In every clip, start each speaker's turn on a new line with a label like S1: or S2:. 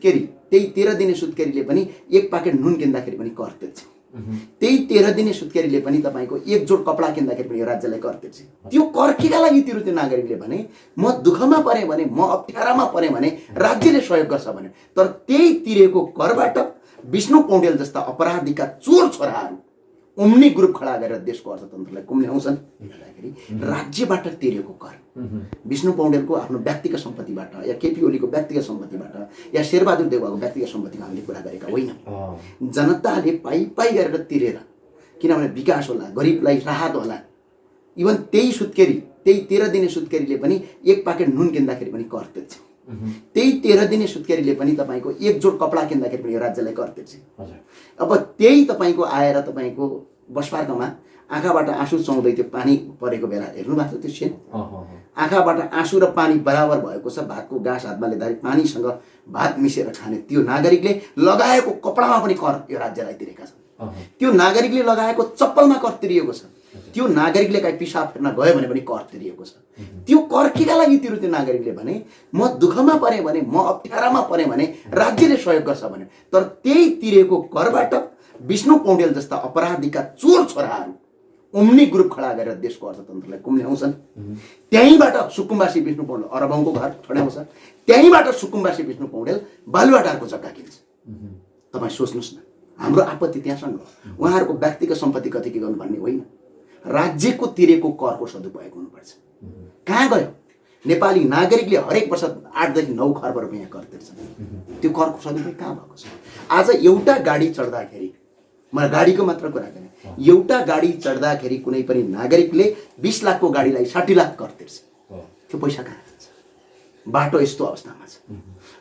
S1: सुत्केरी, त्यही 13 दिने सुत्केरीले पनि एक पाकेट नुन किन्दाखेरि पनि कर तिर्छ। त्यही 13 दिने सुत्केरीले पनि तपाईको एक जोड कपडा किन्दाखेरि पनि यो राज्यलाई कर तिर्छ। त्यो कर केका लागि तिर्यो त्यो नागरिकले भने म दुःखमा परे भने, म अप्ठ्यारामा परे भने राज्यले सहयोग गर्छ भने। तर त्यही तिरेको करबाट विष्णु पौडेल जस्ता अपराधीका चोर छोराहरू ओम्नी ग्रुप खडा गरेर देशको अर्थतन्त्रलाई कुम्ल्याउँछन् भन्दाखेरि राज्यबाट तिरेको कर, विष्णु पौडेलको आफ्नो व्यक्तिगत सम्पत्तिबाट या केपी ओलीको व्यक्तिगत सम्पत्तिबाट या शेरबहादुर देउवाको व्यक्तिगत सम्पत्तिको हामीले कुरा गरेका होइनौँ। जनताले पाइ गरेर तिरेर, किनभने विकास होला, गरिबलाई राहत होला। इभन त्यही सुत्केरी, त्यही 13 दिने सुत्केरीले पनि एक पाकेट नुन किन्दाखेरि पनि कर तिर्छ। त्यही 13 दिने सुत्केरीले पनि तपाईको एक जोड कपडा किन्दाखेरि पनि यो राज्यलाई कर तिर्छ। अब त्यही तपाईको आएर तपाईको बसपार्कमा आँखाबाट आँसु चुहाउँदै त्यो पानी परेको बेला हेर्नु भएको छ त्यो सिन। आँखाबाट आँसु र पानी बराबर भएको छ। भातको गाँस हातमा लिँदाखेरि पानीसँग भात मिसेर खाने त्यो नागरिकले लगाएको कपडामा पनि कर यो राज्यलाई तिरेका छन्। त्यो नागरिकले लगाएको चप्पलमा कर तिरिएको छ। त्यो नागरिकले कहीँ पिसाब फेर्न गयो भने पनि कर तिरिएको छ। त्यो कर केका लागि तिर्यो त्यो नागरिकले भने म दुःखमा परे भने, म अप्ठ्यारामा परे भने राज्यले सहयोग गर्छ भने। तर त्यही तिरेको करबाट विष्णु पौडेल जस्ता अपराधीका चोर छोराहरू ओम्नी ग्रुप खडा गरेर देशको अर्थतन्त्रलाई कुम्ल्याउँछन्। त्यहीँबाट सुकुम्बासी विष्णु पौडेल अरबौँको घर छोड्याउँछ। त्यहीँबाट सुकुम्बासी विष्णु पौडेल बालुवाटारको जग्गा किन्छ। तपाईँ सोच्नुहोस् न, हाम्रो आपत्ति त्यहाँसँग हो। उहाँहरूको व्यक्तिगत सम्पत्ति कति के गर्नु भन्ने होइन, राज्यको तिरेको करको सदुपयोग हुनुपर्छ। कहाँ गयो? नेपाली नागरिकले हरेक वर्ष 8 देखि 9 खर्ब रुपियाँ कर तिर्छन्। त्यो करको सदुपयोग कहाँ भएको छ? आज एउटा गाडी चढ्दाखेरि, म गाडीको मात्र कुरा गरेँ, एउटा गाडी चढ्दाखेरि कुनै पनि नागरिकले 20 लाखको गाडीलाई 60 लाख कर तिर्छ। त्यो पैसा कहाँ जान्छ? बाटो यस्तो अवस्थामा छ।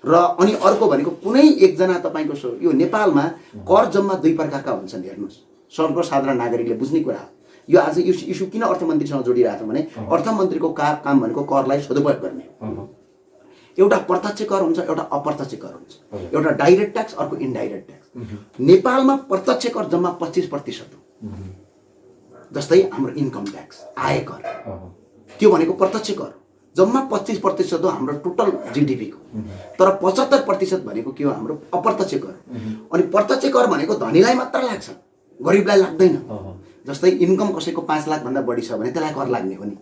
S1: र अनि अर्को भनेको कुनै एकजना तपाईको यो नेपालमा कर जम्मा दुई प्रकारका हुन्छन्। हेर्नुहोस्, सर्वसाधारण नागरिकले बुझ्ने कुरा हो। यो आज यो इस्यु किन अर्थमन्त्रीसँग जोडिरहेको छ भने अर्थमन्त्रीको काम भनेको करलाई सदुपयोग गर्ने। एउटा प्रत्यक्ष कर हुन्छ, एउटा अप्रत्यक्ष कर हुन्छ। एउटा डाइरेक्ट ट्याक्स, अर्को इनडाइरेक्ट ट्याक्स। नेपालमा प्रत्यक्ष कर जम्मा 25% हो। जस्तै हाम्रो इन्कम ट्याक्स, आयकर, त्यो भनेको प्रत्यक्ष कर जम्मा 25% हो हाम्रो टोटल जीडीपी को। तर 75% भनेको के हो? हाम्रो अप्रत्यक्ष कर। अनि प्रत्यक्ष कर भनेको धनीलाई मात्र लाग्छ, गरिबलाई लाग्दैन। जस्तै इन्कम कसैको 5 लाख भन्दा बढी छ भने त्यसलाई कर लाग्ने हो नि।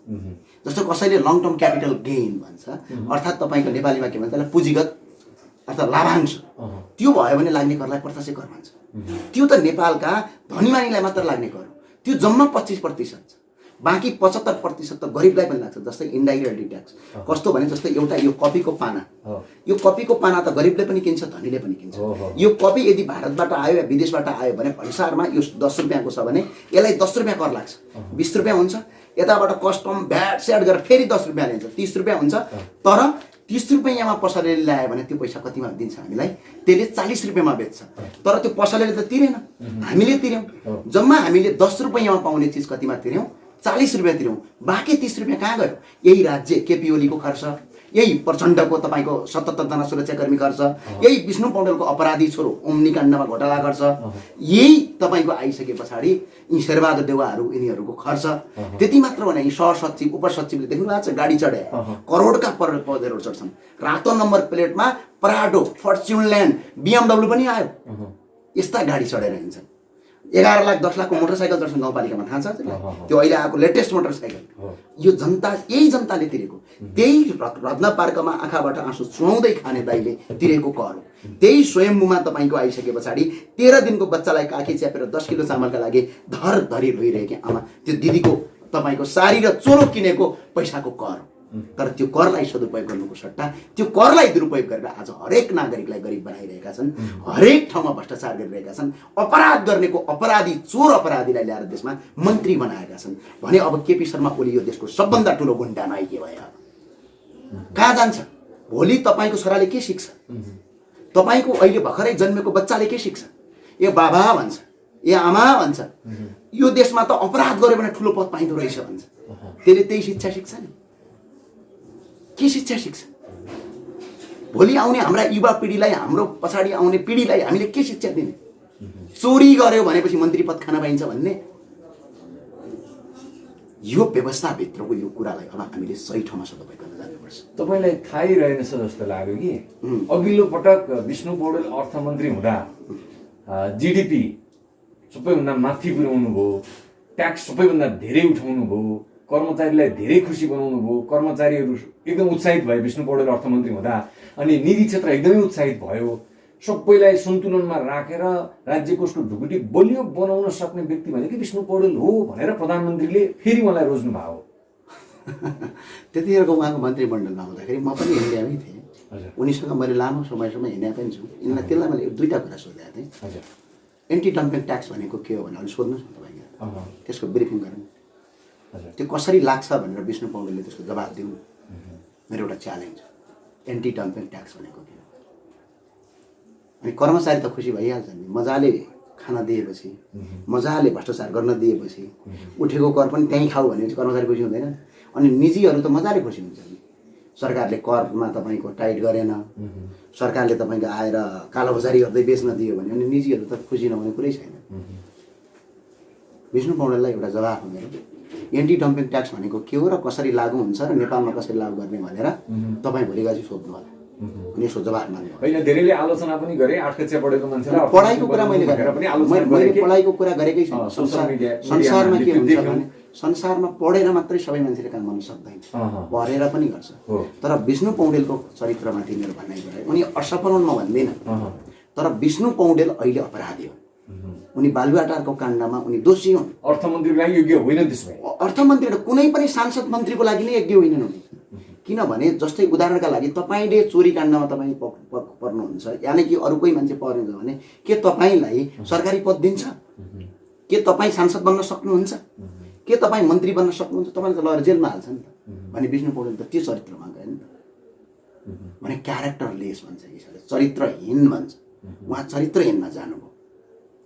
S1: जस्तो कसैले लङ टर्म क्यापिटल गेन भन्छ, अर्थात् तपाईको नेपालीमा के भन्छ त्यसलाई पुँजीगत अर्थात् लाभांश, त्यो भयो भने लाग्ने करलाई प्रत्यक्ष कर भन्छ। त्यो त नेपालका धनीमानीलाई मात्र लाग्ने कर हो। त्यो जम्मा 25% छ। बाँकी 75% त गरिबलाई पनि लाग्छ। जस्तै इनडाइरेक्ट ट्याक्स कस्तो भने जस्तै एउटा यो कपीको पाना, यो कपीको पाना त गरिबले पनि किन्छ, धनीले पनि किन्छ। यो कपी यदि भारतबाट आयो या विदेशबाट आयो भने भैसारमा यो 10 रुपियाँको छ भने यसलाई 10 रुपियाँ कर लाग्छ। 20 रुपियाँ हुन्छ। यताबाट कस्टम भ्याट स्याट गरेर फेरि 10 रुपियाँ लिन्छ, 30 रुपियाँ हुन्छ। तर 30 रुपियाँमा पसलेले ल्यायो भने त्यो पैसा कतिमा दिन्छ हामीलाई? त्यसले 40 रुपियाँमा बेच्छ। तर त्यो पसलेले त तिरेन, हामीले तिर्यौँ। जम्मा हामीले 10 रुपियाँमा पाउने चिज कतिमा तिर्यौँ? 40 रुपियाँ तिर्यौँ। बाँकी 30 रुपियाँ कहाँ गयो? यही राज्य केपी ओलीको खर्च, यही प्रचण्डको तपाईको 77 जना सुरक्षाकर्मी खर्च, यही विष्णु पौडेलको अपराधी छोरो ओम्नी काण्डमा घोटाला खर्च, यही तपाईको आइसके पछाडि यी शेरबहादुर देउवाहरू यिनीहरूको खर्च। त्यति मात्र भने यी सहसचिव उपसचिवले देख्नु भएको छ गाडी चढे, करोडका पदहरू चढ्छन्। रातो नम्बर प्लेटमा प्राडो, फर्च्युनल्यान्ड, BMW पनि आयो। यस्ता गाडी चढेर हिँड्छन्। 11 लाख 10 लाखको मोटरसाइकल चढ्छन् गाउँपालिकामा, थाहा छ त्यो अहिले आएको लेटेस्ट मोटरसाइकल। यो जनता, यही जनताले तिरेको, त्यही रत्न पार्कमा आँखाबाट आँसु चुहाउँदै खाने दाइले तिरेको कर हो। त्यही स्वयम्भूमा तपाईको आइसके पछाडि 13 दिनको बच्चालाई काखी च्यापेर 10 किलो चामलका लागि धर धरी रोइरहेकी आमा, त्यो दिदीको तपाईको सारी र चोलो किनेको पैसाको कर। तर त्यो करलाई सदुपयोग गर्नुको सट्टा त्यो करलाई दुरुपयोग गरेर आज हरेक नागरिकलाई गरिब बनाइरहेका छन्, हरेक ठाउँमा भ्रष्टाचार गरिरहेका छन्, अपराध गर्नेको अपराधी, चोर अपराधीलाई ल्याएर देशमा मन्त्री बनाएका छन् भने अब केपी शर्मा ओली यो देशको सबभन्दा ठुलो गुण्डा नाइके भयो। कहाँ जान्छ? भोलि तपाईको छोराले के सिक्छ? तपाईको अहिले भर्खरै जन्मेको बच्चाले के सिक्छ? ए बाबा भन्छ, ए आमा भन्छ, यो देशमा त अपराध गर्यो भने ठुलो पद पाइँदो रहेछ भन्छ। त्यसले त्यही शिक्षा सिक्छ नि? के शिक्षा सिक्छ? भोलि आउने हाम्रा युवा पिँढीलाई, हाम्रो पछाडि आउने पिँढीलाई हामीले के शिक्षा दिने? चोरी गर्यो भनेपछि मन्त्री पद खान पाइन्छ भन्ने? यो व्यवस्थाभित्रको यो कुरालाई अब हामीले सही ठाउँमा सदुपयोग गर्न जानुपर्छ। पर्छ।
S2: तपाईँलाई थाहै रहेनछ जस्तो लाग्यो कि अघिल्लो पटक विष्णु पौडेल अर्थमन्त्री हुँदा जिडिपी सबैभन्दा माथि पुर्याउनु भयो, ट्याक्स सबैभन्दा धेरै उठाउनु भयो, कर्मचारीलाई धेरै खुसी बनाउनु भयो, कर्मचारीहरू एकदम उत्साहित भए विष्णु पौडेल अर्थमन्त्री हुँदा, अनि निजी क्षेत्र एकदमै उत्साहित भयो। सबैलाई सन्तुलनमा राखेर राज्य कोषको ढुकुटी बलियो बनाउन सक्ने व्यक्ति भनेको विष्णु पौडेल हो भनेर प्रधानमन्त्रीले फेरि मलाई रोज्नु भयो।
S1: त्यतिखेरको उहाँको मन्त्रीमण्डलमा हुँदाखेरि म पनि इन्डियामै थिएँ, उनीसँग मैले लामो समयसम्म हिँडेको पनि छु। यिनलाई त्यसलाई मैले दुईवटा कुरा सोधेको थिएँ। एन्टी डम्पिङ ट्याक्स भनेको के हो भने अहिले सोध्नुहोस् न तपाईँले, त्यसको ब्रिफिङ गरौँ, त्यो कसरी लाग्छ भनेर विष्णु पौडेलले त्यसको जवाब दिउँ। मेरो एउटा च्यालेन्ज, एन्टी डम्पिङ ट्याक्स भनेको के हो? अनि कर्मचारी त खुसी भइहाल्छन् नि, मजाले खाना दिएपछि, मजाले भ्रष्टाचार गर्न दिएपछि, उठेको कर पनि त्यहीँ खाऊ भनेपछि कर्मचारी खुसी हुँदैन। अनि निजीहरू त मजाले खुसी हुन्छ नि, सरकारले करमा तपाईँको टाइट गरेन, सरकारले तपाईँको आएर कालोबजारी गर्दै बेच्न दियो भने अनि निजीहरू त खुसी नहुने कुरै छैन। विष्णु पौडेललाई एउटा जवाफ मेरो, एन्टी डम्पिङ ट्याक्स भनेको के हो र कसरी लागू हुन्छ र नेपालमा कसरी लागू गर्ने भनेर तपाईँ भोलि गाजी सोध्नु होला अनि यसो जवाफ माग्नु।
S2: होइन, धेरैले आलोचना पनि गरे, 8 कक्षा पढेको मान्छेलाई
S1: पढाइको कुरा मैले पढाइको कुरा गरेकै छु। संसारमा के हुन्छ भने संसारमा पढेर मात्रै सबै मान्छेले काम गर्न सक्दैन, पढेर पनि गर्छ। तर विष्णु पौडेलको चरित्रमाथि मेरो भनाइ गरे, उनी असफल हुन् म भन्दिनँ, तर विष्णु पौडेल अहिले अपराधी हो। उनी बालुवाटारको काण्डमा उनी दोषी हुन्।
S2: अर्थमन्त्रीको लागि योग्य होइन, त्यसमा
S1: अर्थमन्त्री कुनै पनि सांसद मन्त्रीको लागि नै योग्य होइनन् उनी। किनभने जस्तै उदाहरणका लागि तपाईँले चोरी काण्डमा तपाईँ पर्नुहुन्छ, यानि कि अरू कोही मान्छे पर्नुहुन्छ भने के तपाईँलाई सरकारी पद दिन्छ? के तपाईँ सांसद बन्न सक्नुहुन्छ? के तपाईँ मन्त्री बन्न सक्नुहुन्छ? तपाईँले त लगेर जेलमा हाल्छ नि त। भने विष्णु पौडेल त त्यो चरित्रमा गयो नि त, भने क्यारेक्टरलेस भन्छ, चरित्रहीन भन्छ। उहाँ चरित्रहीनमा जानुभयो,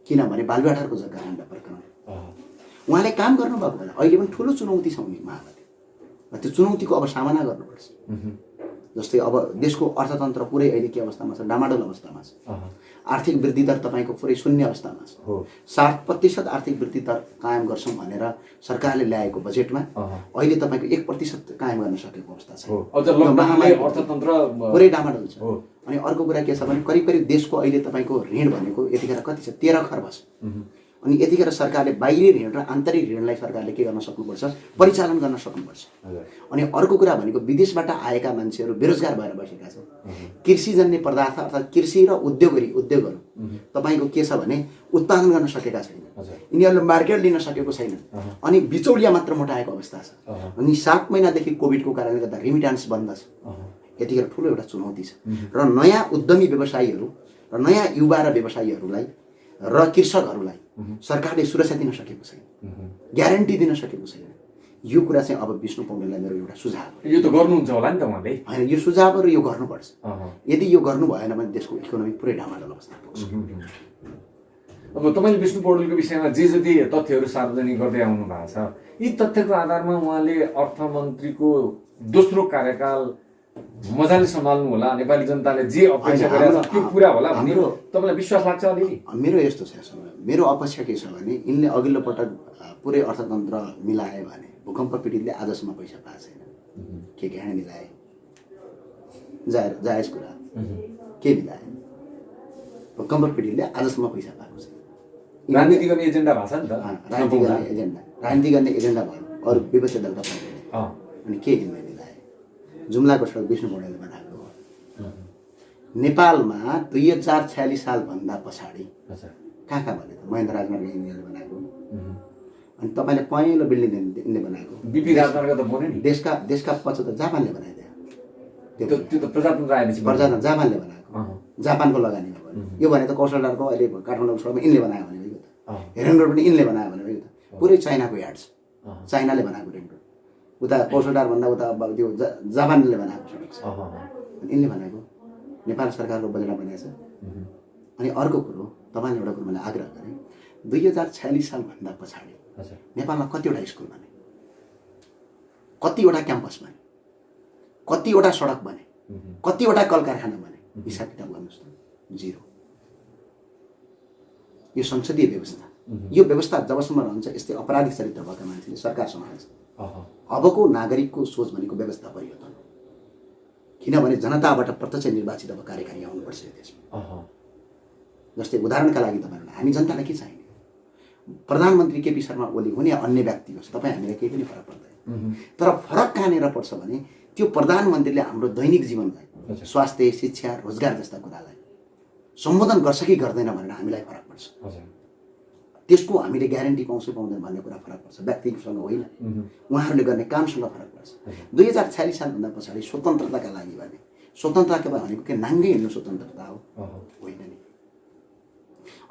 S1: किनभने बालुवाटारको जग्गा काण्ड प्रकरण उहाँले काम गर्नुभएको बेला अहिले पनि ठुलो चुनौती छ उनी माथि। त्यो चुनौतीको अब सामना गर्नुपर्छ। जस्तै अब देशको अर्थतन्त्र पुरै अहिले के अवस्थामा छ? डामाडोल अवस्थामा छ। आर्थिक वृद्धि दर तपाईँको पुरै शून्य अवस्थामा छ। 7% आर्थिक वृद्धि दर कायम गर्छौँ भनेर सरकारले ल्याएको बजेटमा अहिले तपाईँको 1% कायम गर्न सकेको अवस्था छ।
S2: अर्थतन्त्र
S1: पुरै डामाडोल छ। अनि अर्को कुरा के छ भने करिब करिब देशको अहिले तपाईँको ऋण भनेको यतिखेर कति छ? 13 खर्ब छ। अनि यतिखेर सरकारले बाहिरी ऋण र आन्तरिक ऋणलाई सरकारले के गर्न सक्नुपर्छ? परिचालन गर्न सक्नुपर्छ। अनि अर्को कुरा भनेको विदेशबाट आएका मान्छेहरू बेरोजगार भएर बसेका छन्। कृषिजन्य पदार्थ अर्थात् कृषि र उद्योगहरू तपाईँको के छ भने उत्पादन गर्न सकेका छैनन्, यिनीहरूले मार्केट लिन सकेको छैनन्, अनि बिचौलिया मात्र मोटाएको अवस्था छ। अनि 7 महिनादेखि कोभिडको कारणले गर्दा रिमिटान्स बन्द छ। यतिखेर ठुलो एउटा चुनौती छ र नयाँ उद्यमी व्यवसायीहरू र नयाँ युवा र व्यवसायीहरूलाई र कृषकहरूलाई सरकारले सुरक्षा दिन सकेको छैन, ग्यारेन्टी दिन सकेको छैन। यो कुरा चाहिँ अब विष्णु पौडेललाई मेरो एउटा सुझाव हो।
S2: यो त गर्नुहुन्छ होला नि त उहाँले?
S1: होइन, यो सुझाव र यो गर्नुपर्छ। यदि यो गर्नु भएन भने देशको इकोनोमी पुरै डामाडोल अवस्था पुग्छ।
S2: अब तपाईँले विष्णु पौडेलको विषयमा जे जति तथ्यहरू सार्वजनिक गर्दै आउनु भएको छ, यी तथ्यको आधारमा उहाँले अर्थमन्त्रीको दोस्रो कार्यकाल मजाले सम्हाल्नु होला, नेपाली जनताले जे अपेक्षा गरेको छ त्यो पुरा होला भन्ने तपाईँलाई विश्वास लाग्छ? अलिअलि
S1: मेरो यस्तो छ, मेरो अपेक्षा के छ भने यिनले अघिल्लो पटक पुरै अर्थतन्त्र मिलाए भने भूकम्प पीडितले आजसम्म पैसा पाएको छैन। के मिलाए? जायज कुरा के मिलाए? भूकम्प पीडितले आजसम्म पैसा पाएको छैन।
S2: राजनीति गर्ने एजेन्डा भएको छ नि त,
S1: राजनीति गर्ने एजेन्डा भयो, अरू विपक्षी दलका पार्टीले। अनि के यिनले मिलाए? जुम्लाको सडक विष्णु पौडेलले बनाएको हो। नेपालमा 2046 सालभन्दा पछाडि कहाँ भने त महेन्द्र राजमार्ग इन्जिनियरले बनाएको, अनि तपाईँले पहेँलो बिल्डिङ यिनले बनाएको।
S2: बिपी राजमार्ग त बन्यो नि,
S1: देशका 75 जापानले बनाइदियो।
S2: त्यो त प्रजातन्त्र आएपछि
S1: जापानले बनाएको, जापानको लगानी हो भने। यो भने त कौशलदारको अहिले काठमाडौँ सडकमा यिनले बनायो भने भयो त, हेरेन रोड पनि यिनले बनायो भने भयो त। पुरै चाइनाको यार्ड छ, चाइनाले बनाएको रेन रोड। उता कौशलदार भन्दा उता त्यो जापानले बनाएको सडक छ, यिनले बनाएको। नेपाल सरकारको बजेटमा बनाएको छ। अनि अर्को कुरो तपाईँले एउटा कुरो मैले आग्रह गरेँ, 2046 सालभन्दा पछाडि नेपालमा कतिवटा स्कुल बने, कतिवटा क्याम्पस बने, कतिवटा सडक बने, कतिवटा कल कारखाना बने? हिसाब किताब गर्नुहोस् त, 0। यो संसदीय व्यवस्था, यो व्यवस्था जबसम्म रहन्छ यस्तै अपराधिक चरित्र भएका मान्छेले सरकार सम्हाल्छ। अबको नागरिकको सोच भनेको व्यवस्था परिवर्तन हो। किनभने जनताबाट प्रत्यक्ष निर्वाचित अब कार्यकारी आउनुपर्छ यो देशमा। जस्तै उदाहरणका लागि तपाईँहरूलाई हामी जनतालाई के चाहिने, प्रधानमन्त्री केपी शर्मा ओली हुने अन्य व्यक्ति होस्, तपाईँ हामीलाई केही पनि फरक पर्दैन। तर फरक कहाँनिर पर्छ भने त्यो प्रधानमन्त्रीले हाम्रो दैनिक जीवनलाई, स्वास्थ्य, शिक्षा, रोजगार जस्ता कुरालाई सम्बोधन गर्छ कि गर्दैन भनेर हामीलाई फरक पर्छ। त्यसको हामीले ग्यारेन्टी पाउँछ पाउँदैन भन्ने कुरा फरक पर्छ, व्यक्तिसँग होइन, उहाँहरूले गर्ने कामसँग फरक पर्छ। 2046 सालभन्दा पछाडि स्वतन्त्रताका लागि भने स्वतन्त्रता भनेको के नाङ्गै हिँड्नु स्वतन्त्रता हो, होइन नि।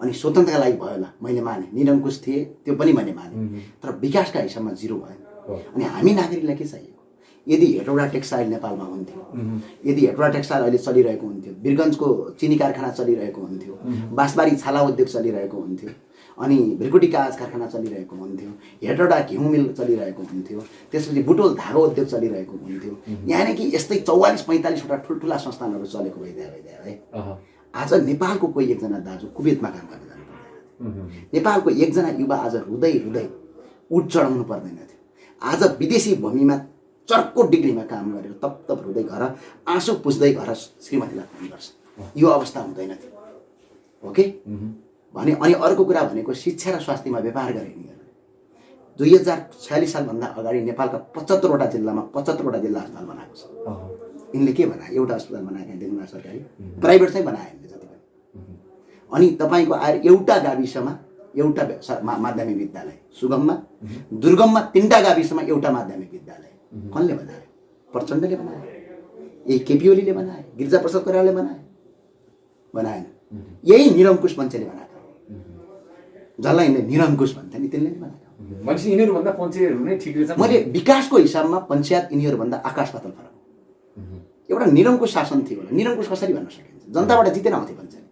S1: अनि स्वतन्त्रताका लागि भयो ल, मैले माने, निरङ्कुश थिए त्यो पनि मैले माने, तर विकासका हिसाबमा जिरो भयो। अनि हामी नागरिकलाई के चाहिएको, यदि हेटौडा टेक्सटाइल नेपालमा हुन्थ्यो, यदि हेटौडा टेक्सटाइल अहिले चलिरहेको हुन्थ्यो, वीरगन्जको चिनी कारखाना चलिरहेको हुन्थ्यो, बाँसबारी छाला उद्योग चलिरहेको हुन्थ्यो, अनि भ्रिकुटी कागज कारखाना चलिरहेको हुन्थ्यो, हेटौडा घिउ मिल चलिरहेको हुन्थ्यो, त्यसपछि बुटोल धागो उद्योग चलिरहेको हुन्थ्यो, यानि कि यस्तै 44-45वटा ठुल्ठुला संस्थानहरू चलेको भइदियो है। आज नेपालको कोही एकजना दाजु कुवेतमा काम गर्न जानु पर्दैन, नेपालको एकजना युवा आज रुँदै रुँदै उठ चढाउनु पर्दैन थियो। आज विदेशी भूमिमा चर्को डिग्रीमा काम गरेर तप तप रुँदै घर आँसु पुस्दै घर श्रीमतीलाई फोन गर्छ, यो अवस्था हुँदैन थियो। ओके भने अनि अर्को कुरा भनेको शिक्षा र स्वास्थ्यमा व्यापार गरे यिनीहरूले। 2046 सालभन्दा अगाडि नेपालका 75वटा जिल्लामा 75वटा जिल्ला अस्पताल बनाएको छ। यिनले के बनाए, एउटा अस्पताल बनाएका देखुन सरकारी, प्राइभेट चाहिँ बनाए यिनले जति पनि। अनि तपाईँको आएर एउटा गाविसमा एउटा माध्यमिक विद्यालय, सुगममा, दुर्गममा 3टा गाविसमा एउटा माध्यमिक विद्यालय। कसले बनायो? प्रचण्डले बनायो, यही केपी ओलीले बनाए, गिरिजाप्रसाद कोइरालाले बनाएन, यही निरङ्कुश मान्छेले बनाएको, जसलाई यिनले निरङ्कुश भन्थे नि त्यसले बनाएको।
S2: मान्छे यिनीहरूभन्दा पञ्चायतहरू नै ठिक रहेछ।
S1: मैले विकासको हिसाबमा पञ्चायत यिनीहरूभन्दा आकाश पाताल फरक। एउटा निरङ्कुश शासन थियो होला, निरङ्कुश कसरी भन्न सकिन्छ? जनताबाट जितेर आउँथ्यो पञ्चायत,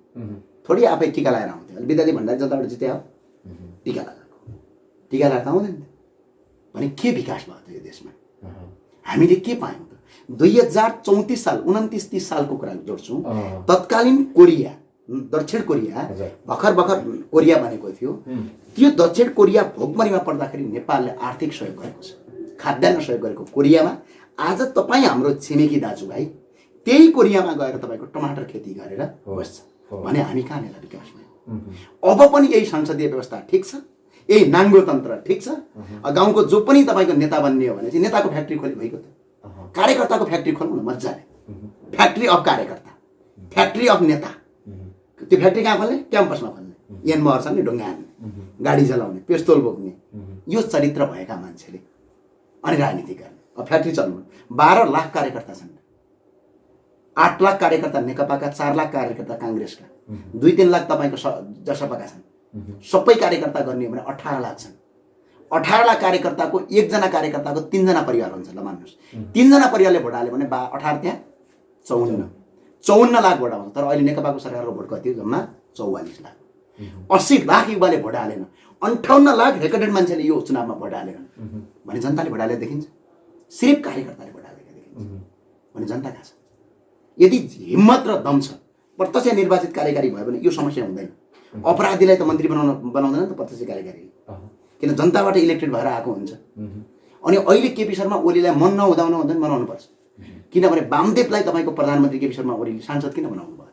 S1: थोरै आफै टिका लगाएर आउँथ्यो। विद्यार्थी भन्दा जनताबाट जिते हो, टिका लगाएको, टिका लगाएर आउँदैन भने के विकास भयो त यो देशमा? हामीले के पायौँ त? 2034 साल 29-30 सालको कुरा जोड्छौँ, तत्कालीन कोरिया, दक्षिण कोरिया, भर्खर कोरिया बनेको थियो, त्यो दक्षिण कोरिया भोकमरीमा पर्दाखेरि नेपालले आर्थिक सहयोग गरेको छ, खाद्यान्न सहयोग गरेको कोरियामा। आज तपाईँ हाम्रो छिमेकी दाजुभाइ त्यही कोरियामा गएर तपाईँको टमाटर खेती गरेर बस्छ भने हामी कहाँनिर विकास भयो? अब पनि यही संसदीय व्यवस्था ठिक छ, यही नाङ्गो तन्त्र ठिक छ। गाउँको जो पनि तपाईँको नेता बन्ने हो भने चाहिँ नेताको फ्याक्ट्री खोली भइगयो त, कार्यकर्ताको फ्याक्ट्री खोल्नु न मजाले, फ्याक्ट्री अफ कार्यकर्ता, फ्याक्ट्री अफ नेता। त्यो फ्याक्ट्री कहाँ खोल्ने? क्याम्पसमा खोल्ने, एन महर्छन् नि ढुङ्गा हान्ने, गाडी चलाउने, पिस्तोल बोक्ने, यो चरित्र भएका मान्छेले अनि राजनीति गर्ने। अब फ्याक्ट्री चलाउनु 12 लाख कार्यकर्ता छन्, 8 लाख कार्यकर्ता नेकपाका, 4 लाख कार्यकर्ता काङ्ग्रेसका, 2-3 लाख तपाईँको जसपाका छन्। सबै कार्यकर्ता गर्ने हो भने 18 लाख छन्। 18 लाख कार्यकर्ताको एकजना कार्यकर्ताको 3 जना परिवार हुन्छ ल मान्नुहोस्, 3 जना परिवारले भोट हाल्यो भने 18 त्यहाँ 54 लाख भोट आउँछ। तर अहिले नेकपाको सरकारको भोट कति हो? जम्मा 44 लाख। 80 लाख युवाले भोट हालेन, 58 लाख रेकर्डेड मान्छेले यो चुनावमा भोट हालेन भने जनताले भोट हालेको देखिन्छ? सिर्फ कार्यकर्ताले भोट हालेको देखिन्छ भने जनता कहाँ छ? यदि हिम्मत र दम छ, प्रत्यक्ष निर्वाचित कार्यकारी भयो भने यो समस्या हुँदैन। अपराधीलाई त मन्त्री बनाउँदैन त प्रत्यक्ष कार्यकारी, किन जनताबाट इलेक्टेड भएर आएको हुन्छ। अनि अहिले केपी शर्मा ओलीलाई मन नहुँदाउन हुँदैन, बनाउनु पर्छ। किनभने वामदेवलाई तपाईँको प्रधानमन्त्री केपी शर्मा ओलीले सांसद किन बनाउनु भयो?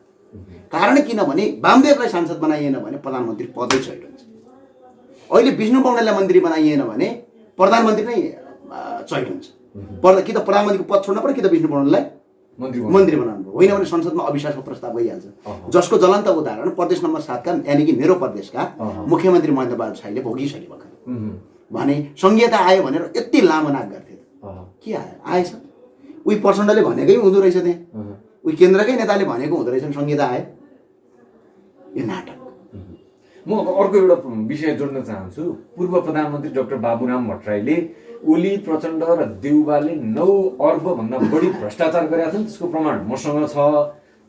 S1: कारण किनभने वामदेवलाई सांसद बनाइएन भने प्रधानमन्त्री पदै छैट हुन्छ। अहिले विष्णु पौडेललाई मन्त्री बनाइएन भने प्रधानमन्त्री नै छैट हुन्छ। कि त प्रधानमन्त्रीको पद छोड्नु पर्यो, कि त विष्णु पौडेललाई मन्त्री बनाउनु पर्यो। होइन भने संसदमा अविश्वासको प्रस्ताव गइहाल्छ। जसको ज्वलन्त उदाहरण प्रदेश नम्बर 7 का यानि कि मेरो प्रदेशका मुख्यमन्त्री महेन्द्र बहादुर शाहीले भोगिसके भर्खर भने संघीयता आयो भनेर यति लामो नाक गर्थे, के आयो? आएछ। उही प्रचण्डले भनेकै हुँदो रहेछ, त्यहाँ उही केन्द्रकै नेताले भनेको हुँदो रहेछ, संघीयता आयो। यो नाटक।
S2: म अर्को एउटा विषय जोड्न चाहन्छु। पूर्व प्रधानमन्त्री डाक्टर बाबुराम भट्टराईले ओली, प्रचण्ड र देउवाले 9 अर्ब भन्दा बढी भ्रष्टाचार गरेका छन्, त्यसको प्रमाण मसँग छ,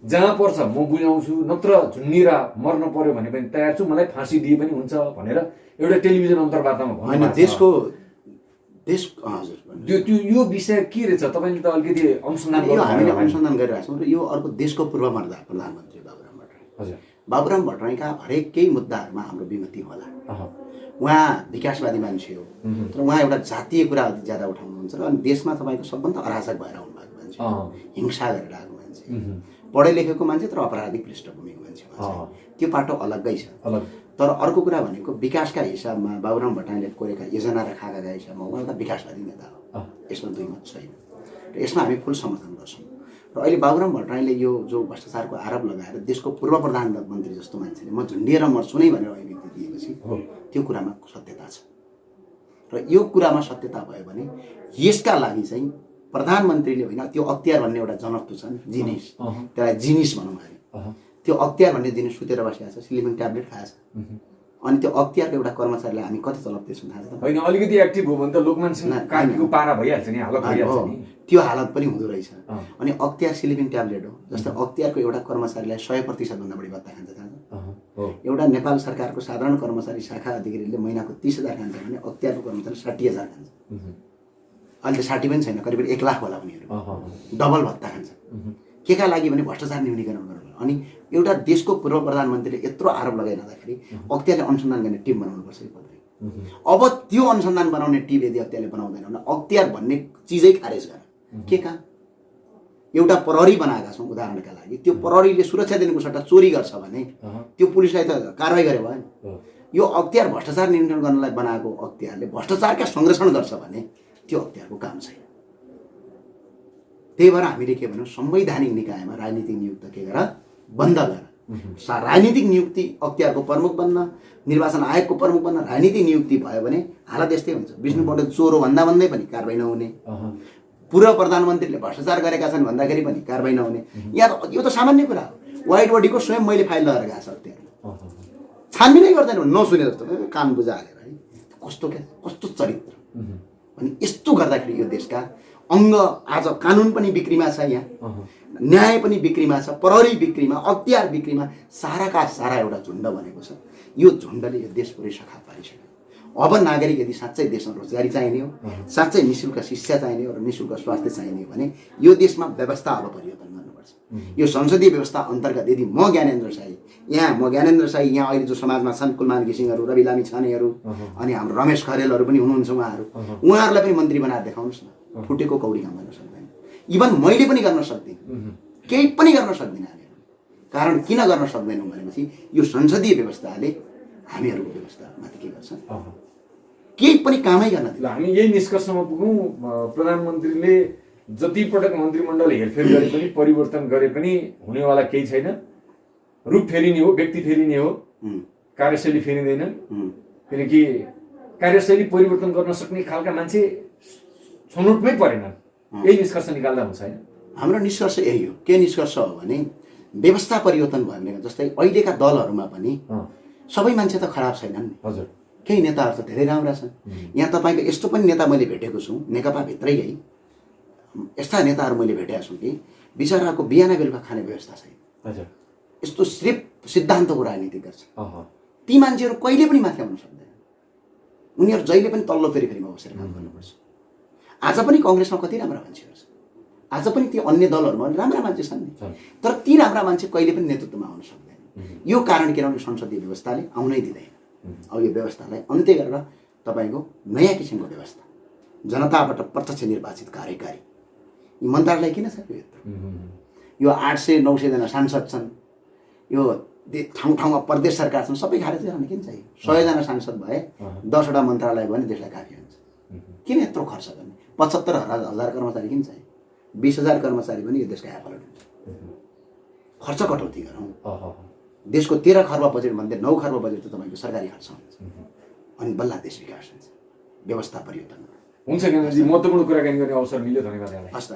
S2: जहाँ पर्छ म बुझाउँछु, नत्र झुन्निएर मर्न पर्यो भने पनि तयार छु, मलाई फाँसी दिए पनि हुन्छ भनेर एउटा टेलिभिजन अन्तर्वार्तामा भन्नुभएको छ। यो विषय के रहेछ? तपाईँले त अलिकति अनुसन्धान
S1: हामीले अनुसन्धान गरिरहेको छौँ र यो अर्को देशको पूर्वमर्दा प्रधानमन्त्री बाबुराम भट्टराई। हजुर, बाबुराम भट्टराईका हरेक केही मुद्दाहरूमा हाम्रो विमति होला। उहाँ विकासवादी मान्छे हो, तर उहाँ एउटा जातीय कुरा अलिक ज्यादा उठाउनुहुन्छ र अनि देशमा तपाईँको सबभन्दा अराजक भएर आउनु भएको मान्छे। हिंसा गरेर आएको मान्छे, पढे लेखेको मान्छे तर अपराधिक पृष्ठभूमिको मान्छे, त्यो पाटो अलग्गै छ। तर अर्को कुरा भनेको विकासका हिसाबमा बाबुराम भट्टराईले कोरेका योजना र खाकाका हिसाबमा उहाँ त विकासवादी नेता हो, यसमा दुई मत छैन र यसमा हामी फुल समर्थन गर्छौँ। र अहिले बाबुराम भट्टराईले यो जो भ्रष्टाचारको आरोप लगाएर देशको पूर्व प्रधानमन्त्री जस्तो मान्छेले म झुन्डिएर मर्छु नै भनेर अभिव्यक्ति दिएपछि त्यो कुरामा सत्यता छ। र यो कुरामा सत्यता भयो भने यसका लागि चाहिँ प्रधानमन्त्रीले होइन, त्यो अख्तियार भन्ने एउटा जनत्व छ नि, जिनिस, त्यसलाई जिनिस भनौँ हामी, त्यो अख्तियार भन्ने जिनिस सुतेर बसिरहेको छ, स्लिपिङ ट्याब्लेट खाएछ, अनि त्यो अख्तियारको एउटा कर्मचारीलाई हामी कति तलब दिन्छौँ थाहा छ?
S2: होइन, अलिकति एक्टिभ हो भने त लोकमान सिंह कार्कीको पारा भइहाल्छ नि, हालत भइहाल्छ नि,
S1: त्यो हालत पनि हुँदो रहेछ। अनि अख्तियार स्लिपिङ ट्याब्लेट हो, जस्तै अख्तियारको एउटा कर्मचारीलाई 100% भन्दा बढी भत्ता खान्छ थाहा छ? एउटा नेपाल सरकारको साधारण कर्मचारी शाखा अधिकारीले महिनाको 30,000 खान्छ भने अख्तियारको कर्मचारी 60,000 खान्छ। अहिले त 60 पनि छैन, करिब 1 लाख होला उनीहरू, डबल भत्ता खान्छ। के का लागि भने भ्रष्टाचार न्यूनीकरण गर्नु। अनि एउटा देशको पूर्व प्रधानमन्त्रीले यत्रो आरोप लगाइरहँदाखेरि अख्तियारले अनुसन्धान गर्ने टिम बनाउनुपर्छ कि पर्दैन? अब त्यो अनुसन्धान बनाउने टिम यदि अख्तियारले बनाउँदैन भने अख्तियार भन्ने चिजै खारेज गर। के का एउटा प्रहरी बनाएका छौँ उदाहरणका लागि, त्यो प्रहरीले सुरक्षा दिनुको सट्टा चोरी गर्छ भने त्यो पुलिसलाई त कारवाही गरे भयो नि। यो अख्तियार भ्रष्टाचार नियन्त्रण गर्नलाई बनाएको अख्तियारले भ्रष्टाचारका संरक्षण गर्छ भने त्यो अख्तियारको काम छैन। त्यही भएर हामीले के भनौँ, संवैधानिक निकायमा राजनीतिक नियुक्त के गर, बन्द गर। राजनीतिक नियुक्ति अख्तियारको प्रमुख बन्न, निर्वाचन आयोगको प्रमुख बन्न राजनीतिक नियुक्ति भयो भने हालत यस्तै हुन्छ। विष्णु पौडेल चोरो भन्दा भन्दै पनि कारवाही नहुने, पूर्व प्रधानमन्त्रीले भ्रष्टाचार गरेका छन् भन्दाखेरि पनि कारवाही नहुने। यहाँ यो त सामान्य कुरा हो। वाइट बडीको स्वयं मैले फाइल लगाएर गएको छ अख्तियारले, छानबिनै गर्दैन भने नसुने जस्तो कान बुझा हालेर है, कस्तो चरित्र। अनि यस्तो गर्दाखेरि यो देशका अङ्ग आज कानुन पनि बिक्रीमा छ, यहाँ न्याय पनि बिक्रीमा छ, प्रहरी बिक्रीमा, अख्तियार बिक्रीमा, साराका सारा एउटा झुन्ड बनेको छ। यो झुन्डले यो देश पुरै सखा पारिसक्यो। अब नागरिक यदि साँच्चै देशमा रोजगारी चाहिने हो, साँच्चै निःशुल्क शिक्षा चाहिने हो र निःशुल्क स्वास्थ्य चाहिने हो भने यो देशमा व्यवस्था अब परिवर्तन गर्नुपर्छ। यो संसदीय व्यवस्था अन्तर्गत यदि म ज्ञानेन्द्र शाही यहाँ अहिले जो समाजमा छन्, कुलमान घिसिङहरू, रवि लामी छानेहरू, अनि हाम्रो रमेश खरेलहरू पनि हुनुहुन्छ, उहाँहरूलाई पनि मन्त्री बनाएर देखाउनुहोस् न। फुटेको कौडी काम गर्न सक्दैन, इभन मैले पनि गर्न सक्दिनँ, केही पनि गर्न सक्दिनँ हामीहरू। कारण किन गर्न सक्दैनौँ भनेपछि यो संसदीय व्यवस्थाले हामीहरूको व्यवस्थामाथि के गर्छ, केही पनि कामै गर्न दिँदैन।
S2: हामी यही निष्कर्षमा पुगौँ, प्रधानमन्त्रीले जति पटक मन्त्रीमण्डल हेरफेर गरे पनि, परिवर्तन गरे पनि हुनेवाला केही छैन। रूप फेरिने हो, व्यक्ति फेरिने हो, कार्यशैली फेरिँदैन। किनकि कार्यशैली परिवर्तन गर्न सक्ने खालका मान्छे छनौटमै परेनन्। यही निष्कर्ष निकाल्दा हुन्छ होइन? हाम्रो
S1: निष्कर्ष यही हो। के निष्कर्ष हो भने व्यवस्था परिवर्तन भयो भने, जस्तै अहिलेका दलहरूमा पनि सबै मान्छे त खराब छैनन् नि।
S2: हजुर,
S1: केही नेताहरू त धेरै राम्रा छन्। यहाँ तपाईँको यस्तो पनि नेता मैले भेटेको छु, नेकपा भित्रै है यस्ता नेताहरू मैले भेटेको छु कि बिचराको बिहान बेलुका खाने व्यवस्था छैन।
S2: हजुर,
S1: यस्तो सिर्फ सिद्धान्तको राजनीति गर्छ। ती मान्छेहरू कहिले पनि माथि आउन सक्दैन, उनीहरू जहिले पनि तल्लो फेरिमा बसेर काम गर्नुपर्छ। आज पनि कङ्ग्रेसमा कति राम्रा मान्छेहरू छन्, आज पनि ती अन्य दलहरूमा राम्रा मान्छे छन् नि, तर ती राम्रा मान्छे कहिले पनि नेतृत्वमा आउन सक्दैन। यो कारण किनभने संसदीय व्यवस्थाले आउनै दिँदैन। अब यो व्यवस्थालाई अन्त्य गरेर तपाईँको नयाँ किसिमको व्यवस्था, जनताबाट प्रत्यक्ष निर्वाचित कार्यकारी, यी मन्त्रालय किन छ? यो 800-900 जना सांसद छन्, यो ठाउँ ठाउँमा प्रदेश सरकार छन्, सबै खारेज गर्न किन चाहियो? 100 जना सांसद भए 10 वटा मन्त्रालय भयो भने देशलाई काफी हुन्छ। किन यत्रो खर्च गर्ने? 75,000 कर्मचारी किन चाहियो? 20,000 कर्मचारी पनि यो देशका एफलट हुन्छ। खर्च कटौती गरौँ। देशको 13 खर्ब बजेट भन्दै 9 खर्ब बजेट त तपाईँको सरकारी खर्च हुन्छ, अनि बल्ल देश विकास हुन्छ। व्यवस्था परिवर्तन
S2: हुन्छ। महत्त्वपूर्ण कुराकानी गर्ने अवसर मिल्यो, धन्यवाद।
S1: हस्।